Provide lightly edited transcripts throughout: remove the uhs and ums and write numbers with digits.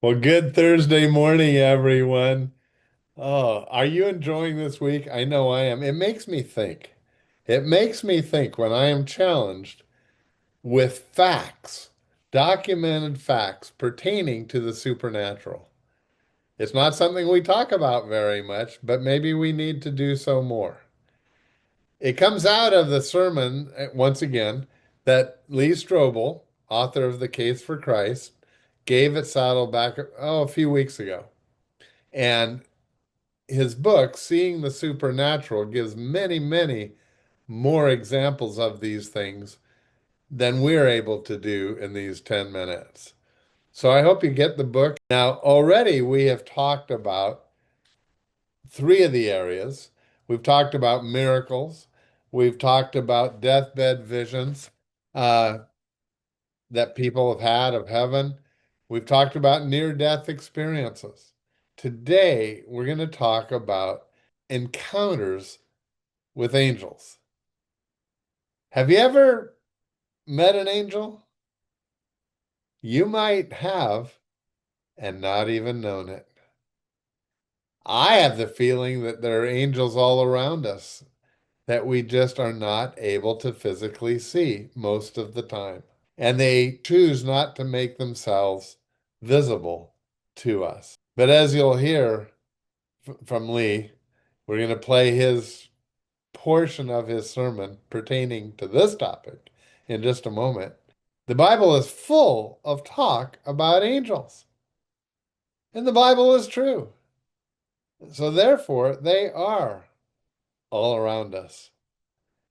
Well, good Thursday morning, everyone. Oh, are you enjoying this week? I know I am. It makes me think. It makes me think when I am challenged with facts, documented facts pertaining to the supernatural. It's not something we talk about very much, but maybe we need to do so more. It comes out of the sermon, once again, that Lee Strobel, author of The Case for Christ, gave at Saddleback, a few weeks ago. And his book, Seeing the Supernatural, gives many, many more examples of these things than we're able to do in these 10 minutes. So I hope you get the book. Now, already we have talked about three of the areas. We've talked about miracles. We've talked about deathbed visions uh, that people have had of heaven. We've talked about near-death experiences. Today, we're going to talk about encounters with angels. Have you ever met an angel? You might have and not even known it. I have the feeling that there are angels all around us that we just are not able to physically see most of the time. And they choose not to make themselves visible to us. But as you'll hear from Lee, we're going to play his portion of his sermon pertaining to this topic in just a moment. The Bible is full of talk about angels, and the Bible is true. So therefore, they are all around us,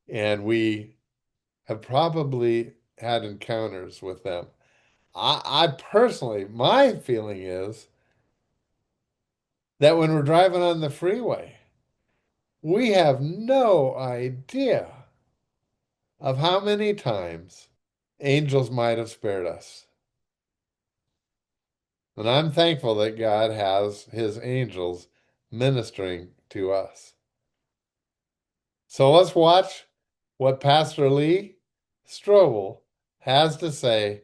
and we have probably had encounters with them. I personally, my feeling is that when we're driving on the freeway, we have no idea of how many times angels might have spared us. And I'm thankful that God has his angels ministering to us. So let's watch what Pastor Lee Strobel has to say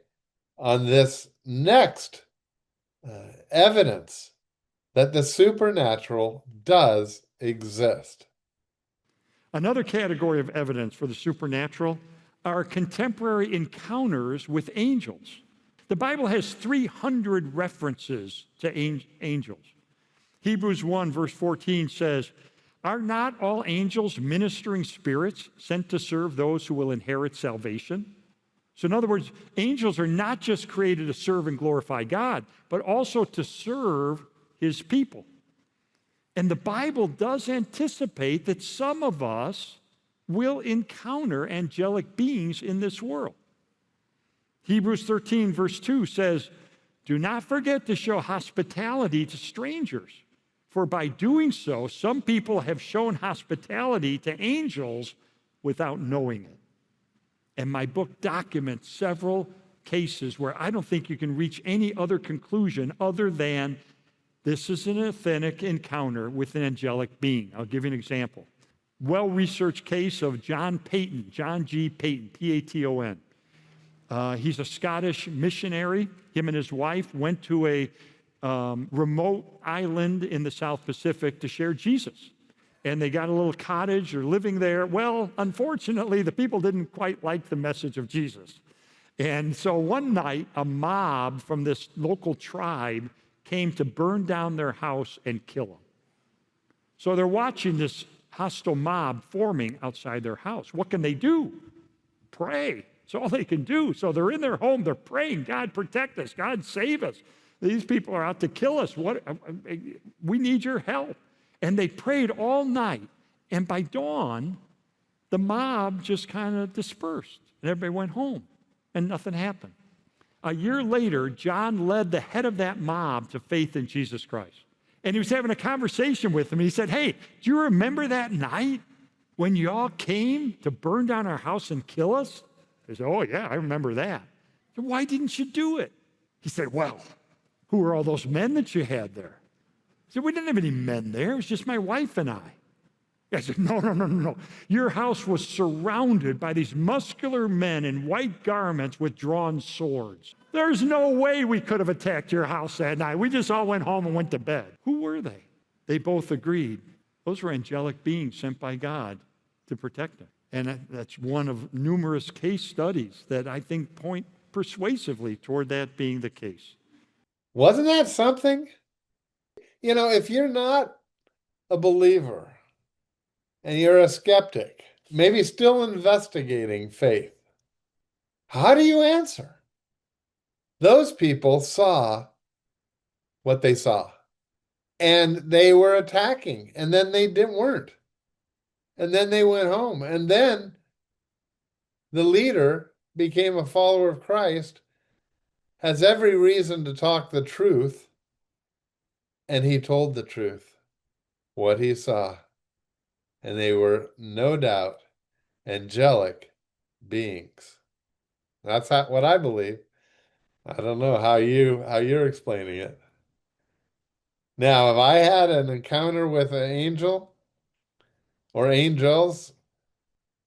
on this next evidence that the supernatural does exist. Another category of evidence for the supernatural are contemporary encounters with angels. The Bible has 300 references to angels. Hebrews 1, verse 14 says, "Are not all angels ministering spirits sent to serve those who will inherit salvation?" So, in other words, angels are not just created to serve and glorify God, but also to serve his people. And the Bible does anticipate that some of us will encounter angelic beings in this world. Hebrews 13, verse 2 says, "Do not forget to show hospitality to strangers, for by doing so, some people have shown hospitality to angels without knowing it." And my book documents several cases where I don't think you can reach any other conclusion other than this is an authentic encounter with an angelic being. I'll give you an example. Well-researched case of John Paton, John G. Paton, P-A-T-O-N. He's a Scottish missionary. Him and his wife went to a remote island in the South Pacific to share Jesus. And they got a little cottage, they're living there. Well, unfortunately, the people didn't quite like the message of Jesus. And so one night, a mob from this local tribe came to burn down their house and kill them. So they're watching this hostile mob forming outside their house. What can they do? Pray. It's all they can do. So they're in their home, they're praying, "God protect us, God save us. These people are out to kill us. We need your help." And they prayed all night. And by dawn, the mob just kind of dispersed. And everybody went home. And nothing happened. A year later, John led the head of that mob to faith in Jesus Christ. And he was having a conversation with him. And he said, "Hey, do you remember that night when y'all came to burn down our house and kill us?" They said, "Oh, yeah, I remember that." "So why didn't you do it?" He said, "Well, who were all those men that you had there?" He said, "We didn't have any men there. It was just my wife and I." I said, no, no, no, no, no. Your house was surrounded by these muscular men in white garments with drawn swords. There's no way we could have attacked your house that night. We just all went home and went to bed. Who were they? They both agreed. Those were angelic beings sent by God to protect them. And that's one of numerous case studies that I think point persuasively toward that being the case. Wasn't that something? You know, if you're not a believer and you're a skeptic, maybe still investigating faith, how do you answer? Those people saw what they saw, and they were attacking, and then they weren't. And then they went home, and then the leader became a follower of Christ, has every reason to talk the truth, and he told the truth, what he saw. And they were, no doubt, angelic beings. That's what I believe. I don't know how you're explaining it. Now, if I had an encounter with an angel or angels,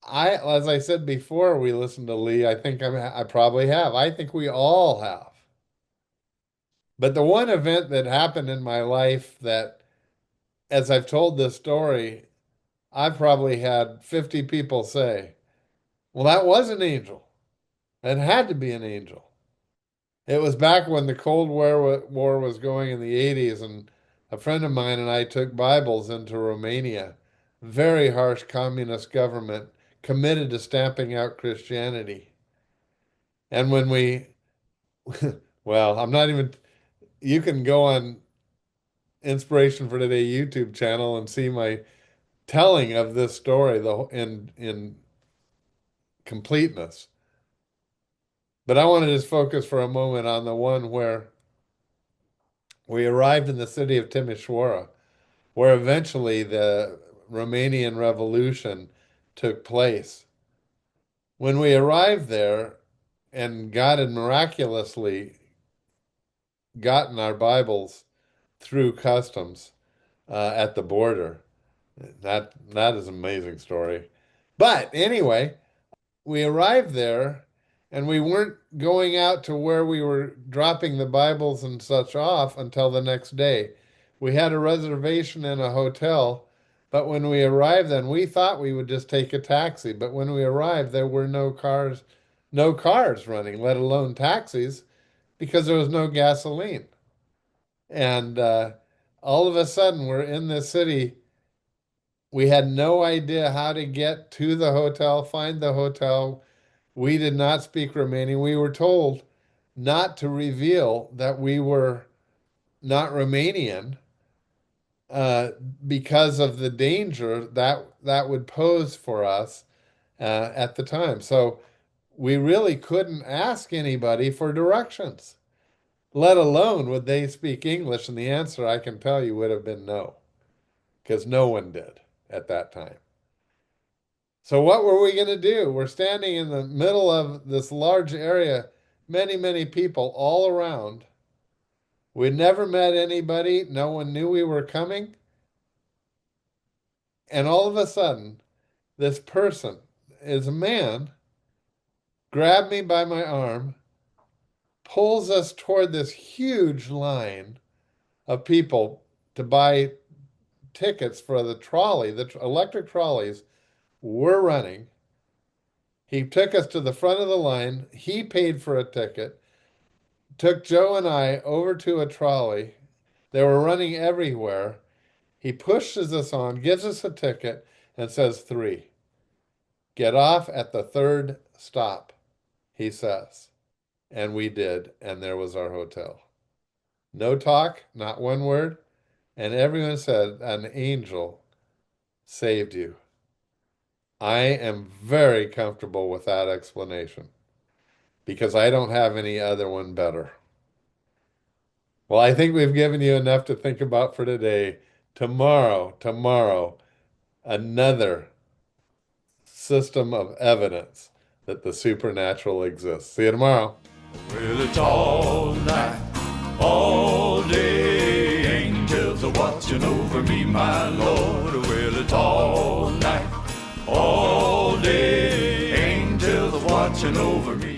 as I said before, we listened to Lee. I think I probably have. I think we all have. But the one event that happened in my life that, as I've told this story, I've probably had 50 people say, well, that was an angel. It had to be an angel. It was back when the Cold War was going in the 80s, and a friend of mine and I took Bibles into Romania. Very harsh communist government committed to stamping out Christianity. And when well, I'm not even, you can go on Inspiration for Today YouTube channel and see my telling of this story in completeness. But I want to just focus for a moment on the one where we arrived in the city of Timișoara, where eventually the Romanian Revolution took place. When we arrived there, and God had miraculously gotten our Bibles through customs at the border. That is an amazing story. But anyway, we arrived there, and we weren't going out to where we were dropping the Bibles and such off until the next day. We had a reservation in a hotel, but when we arrived then, we thought we would just take a taxi. But when we arrived, there were no cars running, let alone taxis, because there was no gasoline. And all of a sudden, we're in this city. We had no idea how to get to the hotel, find the hotel. We did not speak Romanian. We were told not to reveal that we were not Romanian because of the danger that would pose for us at the time. So we really couldn't ask anybody for directions, let alone would they speak English. And the answer, I can tell you, would have been no, because no one did at that time. So what were we going to do? We're standing in the middle of this large area, many, many people all around. We'd never met anybody. No one knew we were coming. And all of a sudden, this person is a man, grabbed me by my arm, pulls us toward this huge line of people to buy tickets for the trolley. The electric trolleys were running. He took us to the front of the line. He paid for a ticket, took Joe and I over to a trolley. They were running everywhere. He pushes us on, gives us a ticket, and says 3. Get off at the 3rd stop, he says. And we did, and there was our hotel. No talk, not one word. And everyone said, an angel saved you. I am very comfortable with that explanation because I don't have any other one better. Well, I think we've given you enough to think about for today. Tomorrow, another system of evidence that the supernatural exists. See you tomorrow. Well, it's all night, all day. Angels are watching over me, my Lord. Well, it's all watching over me.